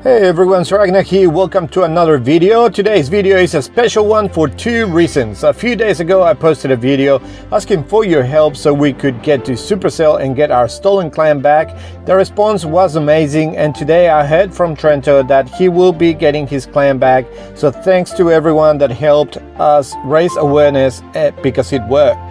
Hey everyone, so Agnach here. Welcome to another video. Today's video is a special one for two reasons. A few days ago I posted a video asking for your help so we could get to Supercell and get our stolen clan back. The response was amazing, and today I heard from Trento that he will be getting his clan back. So thanks to everyone that helped us raise awareness because it worked.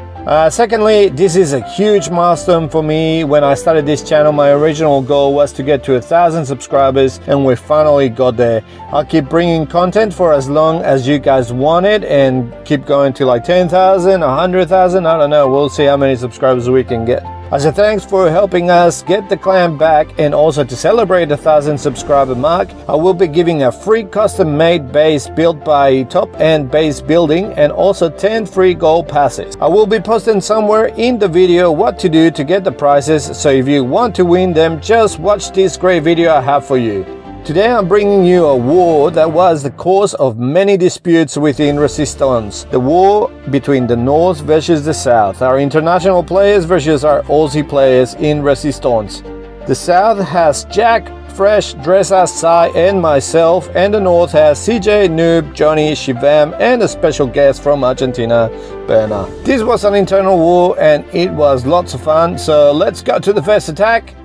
Secondly, this is a huge milestone for me. When I started this channel, my original goal was to get to 1,000 subscribers, and we finally got there. I'll keep bringing content for as long as you guys want it and keep going to like 10,000, 100,000, I don't know. We'll see how many subscribers we can get. As a thanks for helping us get the clan back, and also to celebrate the 1,000 subscriber mark, I will be giving a free custom made base built by Top End Base Building and also 10 free gold passes. I will be posting somewhere in the video what to do to get the prizes, so if you want to win them, just watch this great video I have for you. Today I'm bringing you a war that was the cause of many disputes within Resistonce. The war between the North versus the South, our international players versus our Aussie players in Resistonce. The South has Jack, Fresh, Dressa, Sai and myself, and the North has CJ, Noob, Johnny, Shivam and a special guest from Argentina, Berna. This was an internal war and it was lots of fun, so let's go to the first attack.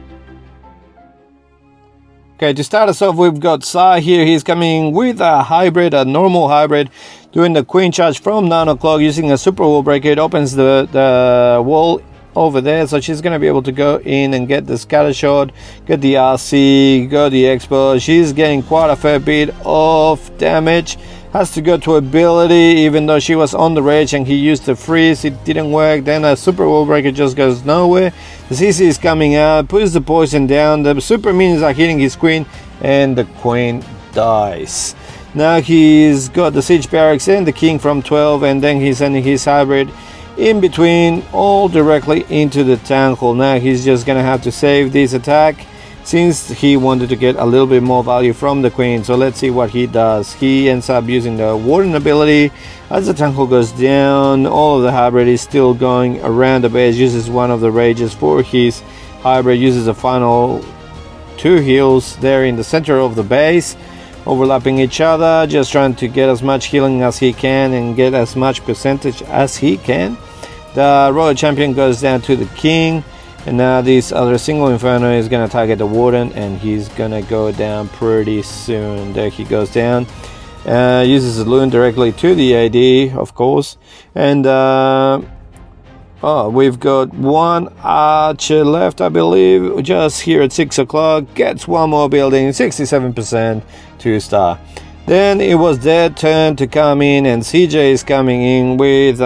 Okay, to start us off, we've got Sai here. He's coming with a hybrid, a normal hybrid, doing the queen charge from 9 o'clock using a super wall breaker. It opens the wall over there, so she's going to be able to go in and get the scatter shot, get the RC, go the expo. She's getting quite a fair bit of damage. Has to go to ability, even though she was on the rage and he used the freeze, it didn't work. Then a super wall breaker just goes nowhere. The CC is coming out, puts the poison down, the super minions are hitting his queen, and the queen dies. Now he's got the siege barracks and the king from 12, and then he's sending his hybrid in between, all directly into the town hall. Now he's just gonna have to save this attack, since he wanted to get a little bit more value from the queen. So let's see what he does. He ends up using the warden ability. As the tank hall goes down, all of the hybrid is still going around the base, uses one of the rages for his hybrid, uses the final 2 heals there in the center of the base, overlapping each other, just trying to get as much healing as he can and get as much percentage as he can. The royal champion goes down to the king. And now this other single inferno is going to target the warden, and he's going to go down pretty soon. There he goes down. Uses the loon directly to the AD, of course. And we've got one archer left, I believe, just here at 6 o'clock. Gets one more building, 67%, 2-star. Then it was their turn to come in, and CJ is coming in with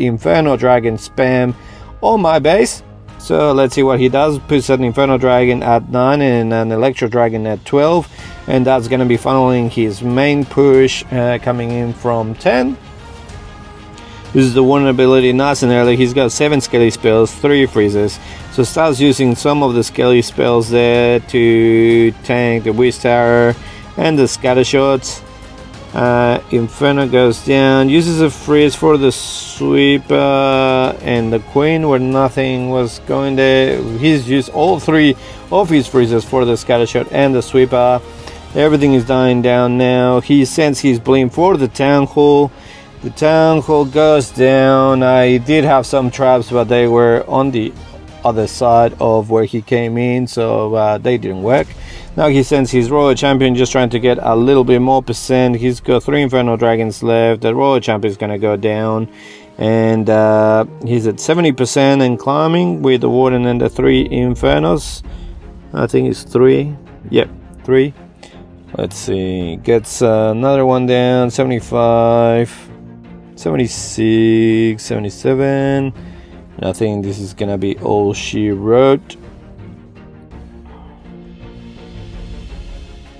Inferno Dragon spam on my base. So let's see what he does. Puts an Inferno Dragon at 9 and an Electro Dragon at 12. And that's going to be funneling his main push coming in from 10. Uses the warden ability nice and early. He's got 7 skelly spells, 3 freezes. So starts using some of the skelly spells there to tank the Whiz Tower and the scatter shots. Inferno goes down, uses a freeze for the sweeper and the queen where nothing was going there. He's used all 3 of his freezes for the scatter shot and the sweeper. Everything is dying down now. He sends his Blim for the town hall. The town hall goes down. I did have some traps, but they were on the other side of where he came in, so they didn't work. Now he sends his royal champion, just trying to get a little bit more percent. He's got 3 inferno dragons left. The royal champion is going to go down, and he's at 70% and climbing with the warden and the 3 infernos. I think it's 3. Yep, 3. Let's see, gets another one down, 75, 76, 77. I think this is gonna be all she wrote.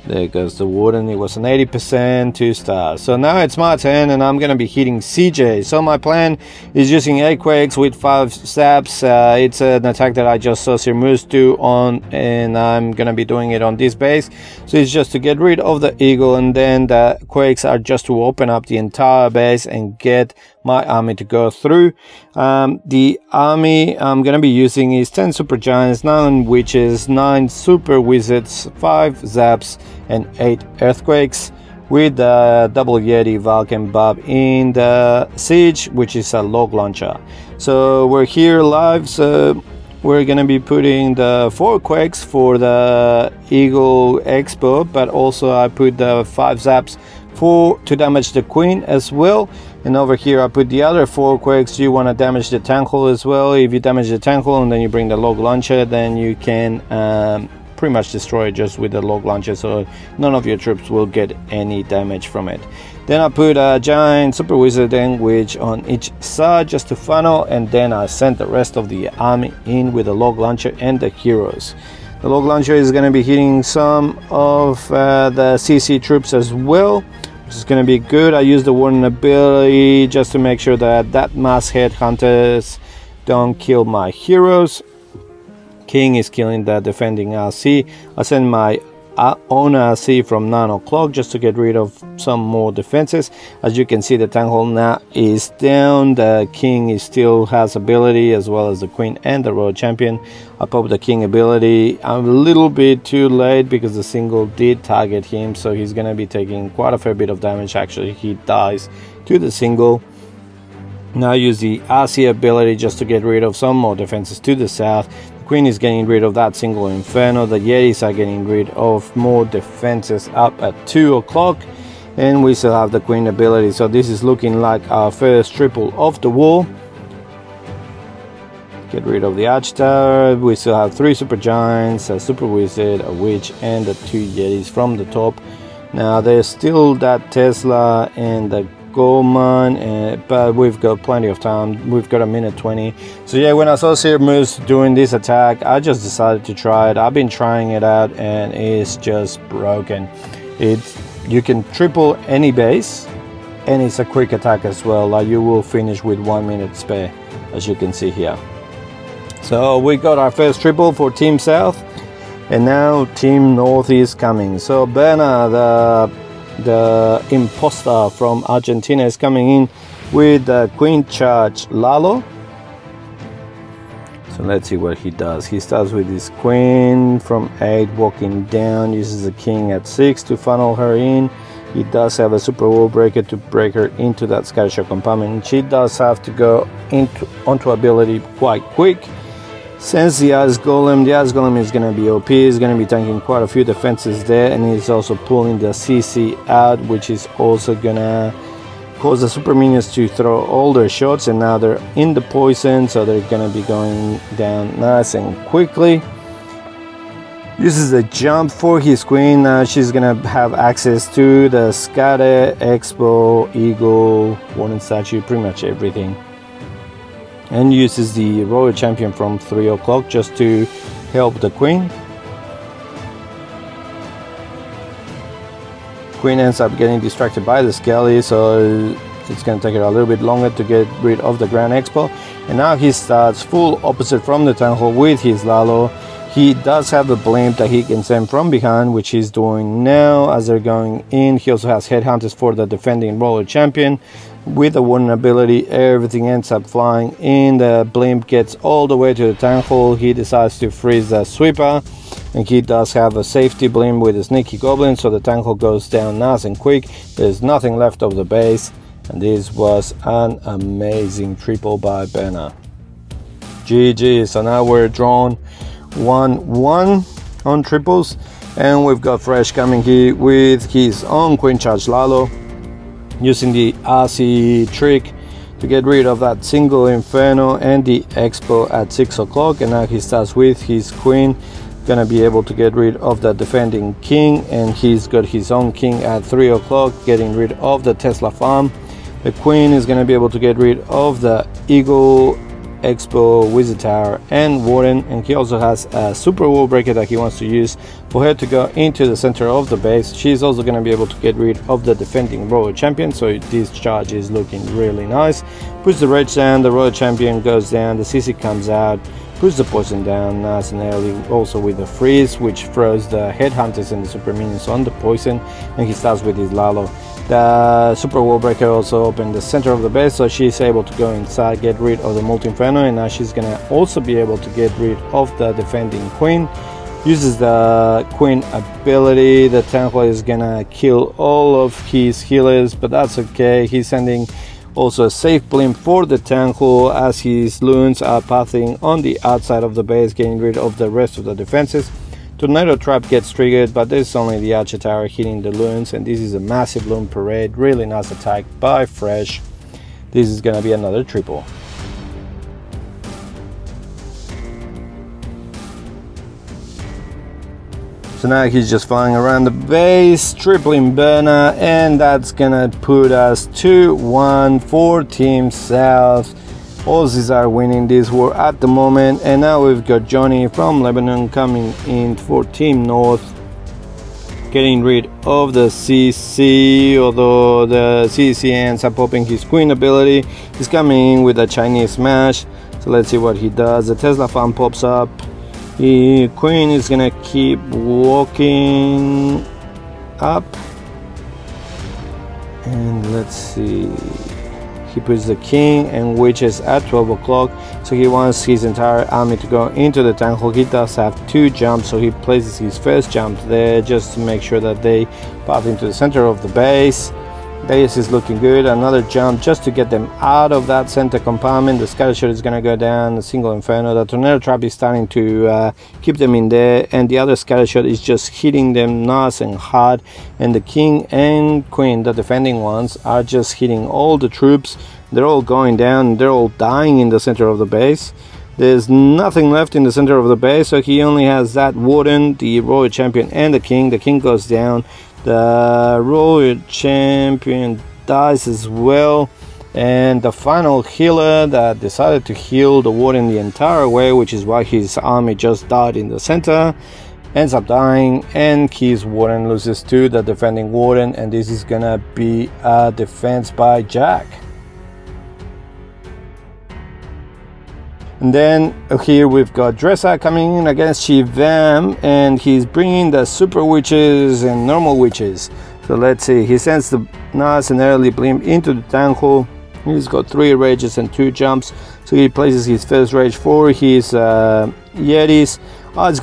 There goes the warden. It was an 80%, 2-star. So now it's my turn, and I'm going to be hitting CJ. So my plan is using 8 quakes with 5 stabs. It's an attack that I just saw Sir Moose do on, and I'm going to be doing it on this base. So it's just to get rid of the eagle, and then the quakes are just to open up the entire base and get my army to go through. The army I'm going to be using is 10 super giants, 9 witches, 9 super wizards, 5 zaps, and 8 earthquakes, with the double Yeti, Valk, and Bob in the siege, which is a log launcher. So we're here live, so we're gonna be putting the 4 quakes for the Eagle Expo, but also I put the 5 zaps to damage the queen as well. And over here I put the other 4 quakes. You want to damage the tank hull as well. If you damage the tank hull and then you bring the log launcher, then you can pretty much destroy it just with the log launcher, so none of your troops will get any damage from it. Then I put a giant super wizard and witch on each side just to funnel, and then I sent the rest of the army in with the log launcher and the heroes. The log launcher is going to be hitting some of the CC troops as well, which is going to be good. I used the warning ability just to make sure that mass headhunters don't kill my heroes. King is killing the defending RC. I send my own RC from 9 o'clock just to get rid of some more defenses. As you can see, the tank hull now is down. The king still has ability, as well as the queen and the royal champion. I popped the king ability. I'm a little bit too late because the single did target him, so he's going to be taking quite a fair bit of damage. Actually, he dies to the single. Now I use the RC ability just to get rid of some more defenses to the south. The queen is getting rid of that single inferno. The Yetis are getting rid of more defenses up at 2 o'clock. And we still have the queen ability. So this is looking like our first triple of the war. Get rid of the arch tower. We still have 3 super giants, a super wizard, a witch, and the 2 Yetis from the top. Now there's still that Tesla and the Goldman, but we've got plenty of time. We've got a minute 20. So yeah, when I saw Sir Moose doing this attack, I just decided to try it. I've been trying it out and it's just broken. You can triple any base, and it's a quick attack as well. Like, you will finish with 1 minute spare, as you can see here. So we got our first triple for Team South, and now Team North is coming. So Berna, the imposter from Argentina, is coming in with the Queen Charge Lalo. So let's see what he does. He starts with his Queen from 8 walking down, uses the King at 6 to funnel her in. He does have a super wall breaker to break her into that Scatter compartment. She does have to go onto ability quite quick. Since the Ice Golem is going to be OP, he's going to be tanking quite a few defenses there, and he's also pulling the CC out, which is also going to cause the super minions to throw all their shots, and now they're in the poison, so they're going to be going down nice and quickly. Uses a jump for his queen. Now she's going to have access to the Scatter, Expo, Eagle, Warden Statue, pretty much everything. And uses the Royal Champion from 3 o'clock just to help the Queen. Queen ends up getting distracted by the Skelly, so it's going to take her a little bit longer to get rid of the Grand Expo. And now he starts full opposite from the Town Hall with his Lalo. He does have a blimp that he can send from behind, which he's doing now as they're going in. He also has Headhunters for the defending Royal Champion. With the one ability, everything ends up flying in. The blimp gets all the way to the tank hole. He decides to freeze the sweeper, and he does have a safety blimp with a sneaky goblin, so the tank hole goes down nice and quick. There's nothing left of the base, and this was an amazing triple by Benna. GG. So now we're drawn 1-1 on triples, and we've got Fresh coming here with his own Queen Charge Lalo, using the RC trick to get rid of that single Inferno and the Expo at 6 o'clock. And now he starts with his Queen, gonna be able to get rid of the defending King, and he's got his own King at 3 o'clock, getting rid of the Tesla farm. The Queen is gonna be able to get rid of the Eagle, Expo, Wizard Tower, and Warden, and he also has a super wall breaker that he wants to use for her to go into the center of the base. She's also going to be able to get rid of the defending Royal Champion, so this charge is looking really nice. Puts the rage down, the Royal Champion goes down, the CC comes out, puts the poison down nice and early, also with the freeze, which throws the Headhunters and the super minions on the poison, and he starts with his Lalo. The super wall breaker also opened the center of the base, so she's able to go inside, get rid of the multi-inferno, and now she's gonna also be able to get rid of the defending queen. Uses the queen ability. The Tangela is gonna kill all of his healers, but that's okay. He's sending also a safe blimp for the Tangela as his loons are pathing on the outside of the base, getting rid of the rest of the defenses. Tornado trap gets triggered, but there's only the archer tower hitting the loons, and this is a massive loon parade. Really nice attack by Fresh. This is gonna be another triple. So now he's just flying around the base, tripling burner, and that's gonna put us 2-1 for Team South. Aussies are winning this war at the moment, and now we've got Johnny from Lebanon coming in for Team North, getting rid of the CC, although the CC ends up popping his queen ability. He's coming in with a Chinese smash, so let's see what he does. The Tesla farm pops up. The queen is gonna keep walking up, and let's see, he puts the king and witches at 12 o'clock, so he wants his entire army to go into the Tangela. He does have 2 jumps, so he places his first jump there just to make sure that they path into the center of the base. Base is looking good. Another jump just to get them out of that center compartment. The scatter shot is going to go down, a single inferno. The tornado trap is starting to keep them in there, and the other scatter shot is just hitting them nice and hard. And the king and queen, the defending ones, are just hitting all the troops. They're all going down. They're all dying in the center of the base. There's nothing left in the center of the base, so he only has that warden, the royal champion, and the king. The king goes down. The royal champion dies as well, and the final healer that decided to heal the warden the entire way, which is why his army just died in the center, ends up dying, and his warden loses to the defending warden, and this is gonna be a defense by Jack. And then here we've got Dressa coming in against Shivam, and he's bringing the super witches and normal witches. So let's see, he sends the nice and early blimp into the Tangela. He's got 3 rages and 2 jumps, so he places his first rage for his Yetis. Ice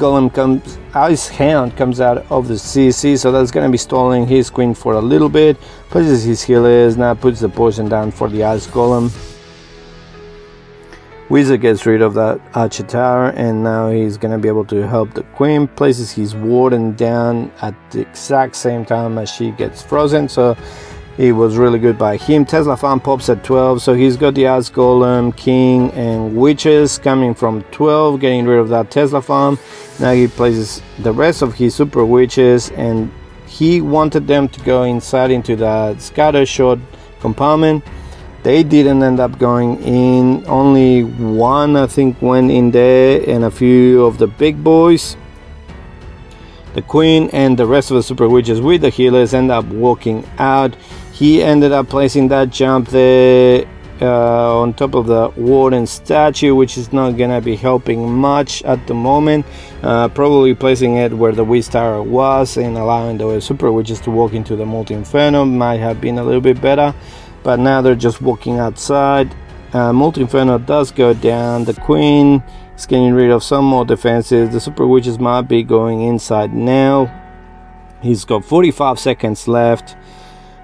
Hound comes out of the CC, so that's going to be stalling his queen for a little bit. Places his healers, now puts the poison down for the Ice Golem. Wizard gets rid of that archer tower, and now he's going to be able to help the queen. Places his warden down at the exact same time as she gets frozen, so it was really good by him. Tesla farm pops at 12, so he's got the Ice Golem, king, and witches coming from 12, getting rid of that Tesla farm. Now he places the rest of his super witches, and he wanted them to go inside into the scatter shot compartment. They didn't end up going in. Only one, I think, went in there, and a few of the big boys. The queen and the rest of the super witches with the healers end up walking out. He ended up placing that jump there on top of the warden statue, which is not gonna be helping much at the moment. Probably placing it where the Wiz Tower was and allowing the super witches to walk into the multi-inferno might have been a little bit better. But now they're just walking outside. Multi-inferno does go down. The queen is getting rid of some more defenses. The super witches might be going inside now. He's got 45 seconds left.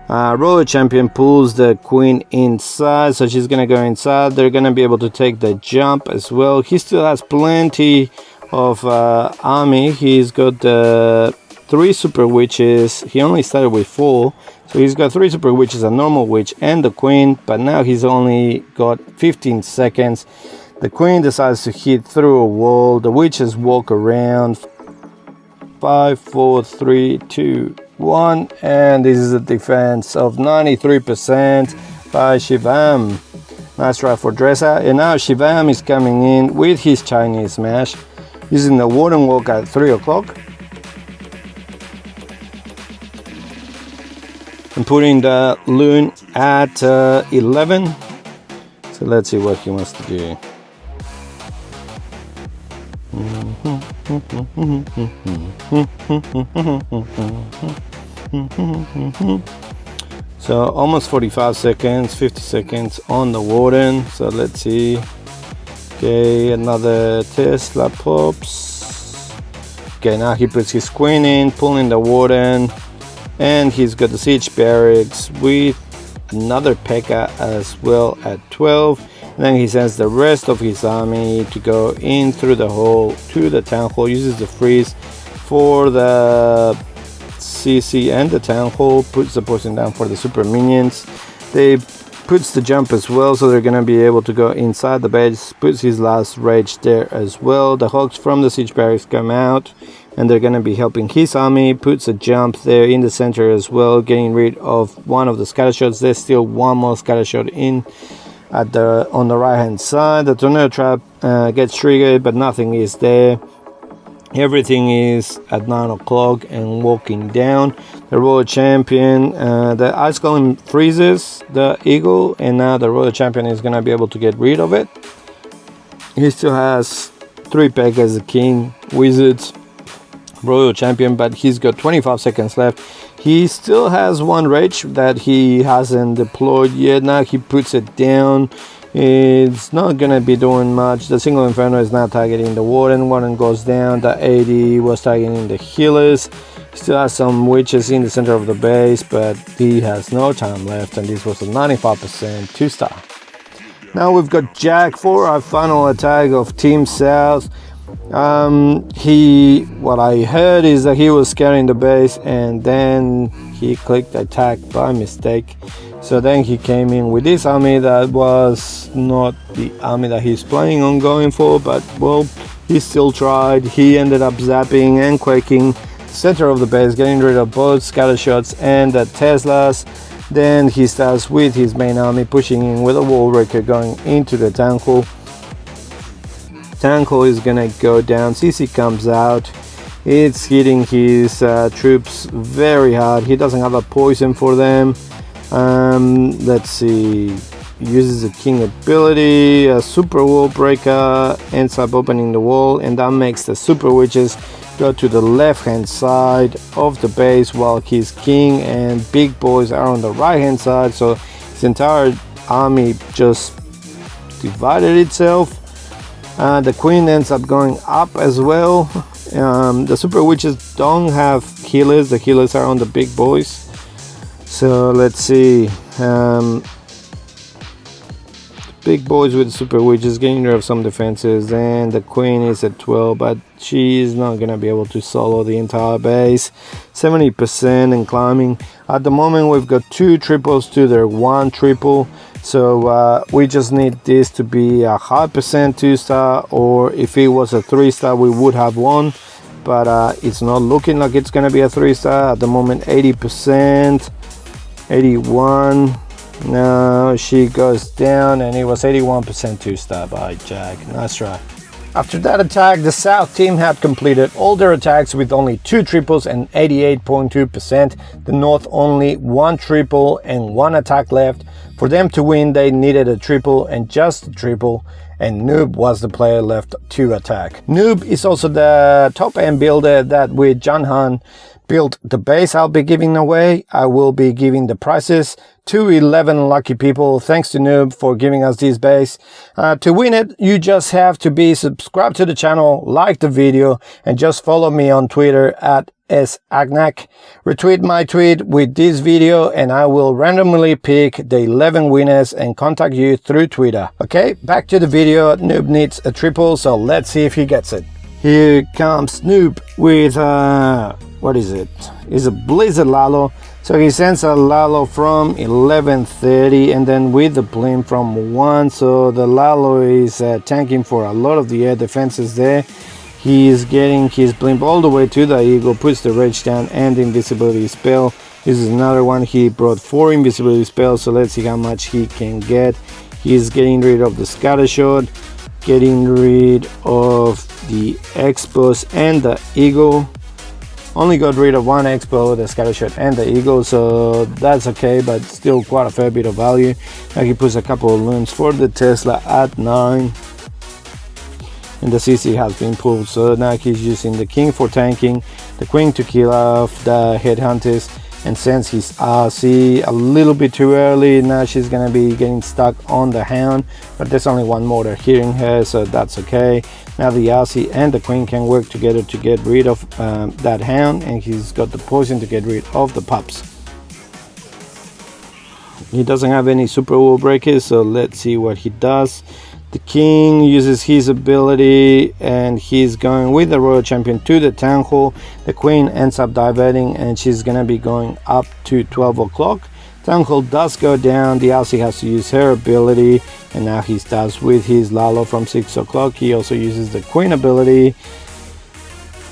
Royal champion pulls the queen inside, so she's gonna go inside. They're gonna be able to take the jump as well. He still has plenty of army. He's got the 3 super witches. He only started with 4, so he's got 3 super witches, a normal witch, and the queen, but now he's only got 15 seconds. The queen decides to hit through a wall. The witches walk around. 5, 4, 3, 2, 1, and this is a defense of 93% by Shivam. Nice try for Dressa, and now Shivam is coming in with his Chinese smash, using the warden walk at 3 o'clock. And putting the loon at 11. So let's see what he wants to do. So almost 45 seconds, 50 seconds on the Warden. So let's see. Okay, another Tesla pops. Okay, now he puts his queen in, pulling the Warden, and he's got the siege barracks with another P.E.K.K.A. as well at 12. And then he sends the rest of his army to go in through the hole to the town hall, uses the freeze for the CC and the town hall, puts the poison down for the super minions. They puts the jump as well, so they're gonna be able to go inside the base, puts his last rage there as well. The Hawks from the siege barracks come out and they're gonna be helping his army, puts a jump there in the center as well, getting rid of one of the scatter shots. There's still one more scatter shot in at the on the right hand side. The tornado trap gets triggered, but nothing is there. Everything is at 9 o'clock and walking down. The Royal Champion, the Ice Golem freezes the Eagle, and now the Royal Champion is going to be able to get rid of it. He still has 3 P.E.K.K.A. as a King, Wizards, Royal Champion, but he's got 25 seconds left. He still has 1 Rage that he hasn't deployed yet. Now he puts it down. It's not gonna be doing much. The single Inferno is now targeting the Warden. Warden goes down. The 80 was targeting the healers. Still has some witches in the center of the base, but he has no time left, and this was a 95% 2-star. Now we've got Jack for our final attack of Team South. What I heard is that he was scaring the base and then he clicked attack by mistake. So then he came in with this army that was not the army that he's planning on going for, but well, he still tried. He ended up zapping and quaking center of the base, getting rid of both scatter shots and the Teslas. Then he starts with his main army pushing in with a wall breaker going into the tank hall. Tank hall is gonna go down. CC comes out. It's hitting his troops very hard. He doesn't have a poison for them. Let's see, uses a King ability, a super wall breaker, ends up opening the wall, and that makes the super witches go to the left hand side of the base, while his King and big boys are on the right hand side. So his entire army just divided itself. The Queen ends up going up as well. The super witches don't have healers. The healers are on the big boys. So let's see, big boys with super witches getting rid of some defenses, and the Queen is at 12, but she's not gonna be able to solo the entire base. 70% and climbing. At the moment we've got 2 triples to their 1 triple, so we just need this to be a high percent 2-star, or if it was a 3-star we would have won, but it's not looking like it's gonna be a 3-star at the moment. 80%, 81. Now she goes down, and it was 81% 2-star by Jack. Nice try. After that attack, the South team had completed all their attacks with only 2 triples and 88.2%. The North only 1 triple and 1 attack left. For them to win, they needed a triple and just a triple, and Noob was the player left to attack. Noob is also the top end builder that with Janhan built the base I'll be giving away. I will be giving the prizes to 11 lucky people. Thanks to Noob for giving us this base. To win it, you just have to be subscribed to the channel, like the video, and just follow me on Twitter at Agnach. Retweet my tweet with this video and I will randomly pick the 11 winners and contact you through Twitter. Okay, back to the video. Noob needs a triple, so let's see if he gets it. Here comes Noob with what is it? It's a Blizzard Lalo. So he sends a Lalo from 1130 and then with the blimp from 1. So the Lalo is tanking for a lot of the air defenses there. He is getting his blimp all the way to the Eagle, puts the rage down and the invisibility spell. This is another one. He brought 4 invisibility spells, so let's see how much he can get. He's getting rid of the scatter shot, getting rid of the X-Boss and the Eagle. Only got rid of 1 Expo, the scatter shot and the Eagle, so that's okay, but still quite a fair bit of value. Now he puts a couple of looms for the Tesla at 9. And the CC has been pulled, so now he's using the King for tanking, the Queen to kill off the headhunters, and sends his Aussie a little bit too early. Now she's gonna be getting stuck on the hound, but there's only one mortar hitting her, so that's okay. Now the Aussie and the queen can work together to get rid of that hound, and he's got the poison to get rid of the pups. He doesn't have any super wall breakers, so let's see what he does. The king uses his ability and he's going with the royal champion to the town hall. The queen ends up diverting and she's gonna be going up to 12 o'clock. Town hall does go down. The Aussie has to use her ability, and now he starts with his Lalo from 6 o'clock. He also uses the queen ability.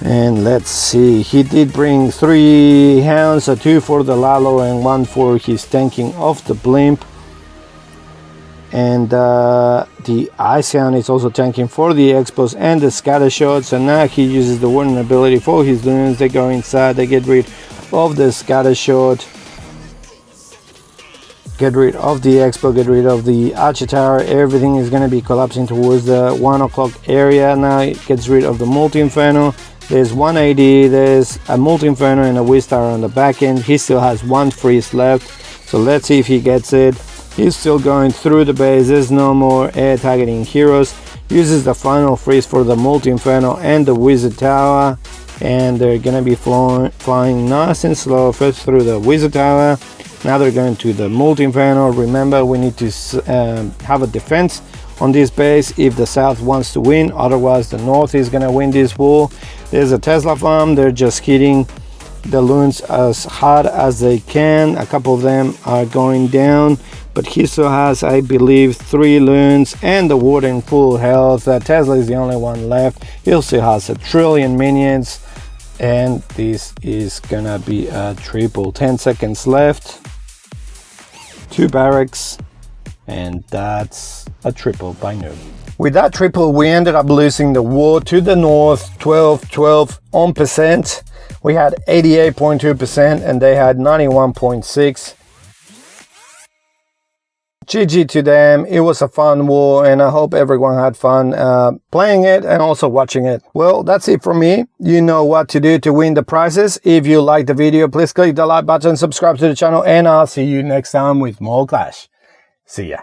And let's see, he did bring 3 hounds, so 2 for the Lalo and 1 for his tanking of the blimp. And the Ice Hound is also tanking for the Expos and the Scatter Shot. So now he uses the warning ability for his loons. They go inside, they get rid of the Scatter Shot, get rid of the Expo, get rid of the Archer Tower. Everything is going to be collapsing towards the 1 o'clock area. Now it gets rid of the Multi Inferno. There's 180, there's a Multi Inferno and a Wiz Tower on the back end. He still has 1 freeze left, so let's see if he gets it. He's still going through the base. There's no more air targeting heroes. Uses the final freeze for the Multi Inferno and the Wizard Tower, and they're gonna be flying nice and slow first through the Wizard Tower. Now they're going to the Multi Inferno. Remember, we need to have a defense on this base if the south wants to win, otherwise the north is gonna win this war. There's a Tesla farm. They're just hitting the loons as hard as they can. A couple of them are going down, but he still has, I believe, 3 loons and the warden full health. Tesla is the only one left. He still has 1 trillion minions, and this is gonna be a triple. 10 seconds left, 2 barracks, and that's a triple by noon. With that triple, we ended up losing the war to the north, 12 on percent. We had 88.2% and they had 91.6. GG to them. It was a fun war, and I hope everyone had fun playing it and also watching it. Well, that's it from me. You know what to do to win the prizes. If you like the video, please click the like button, subscribe to the channel, and I'll see you next time with more Clash. See ya.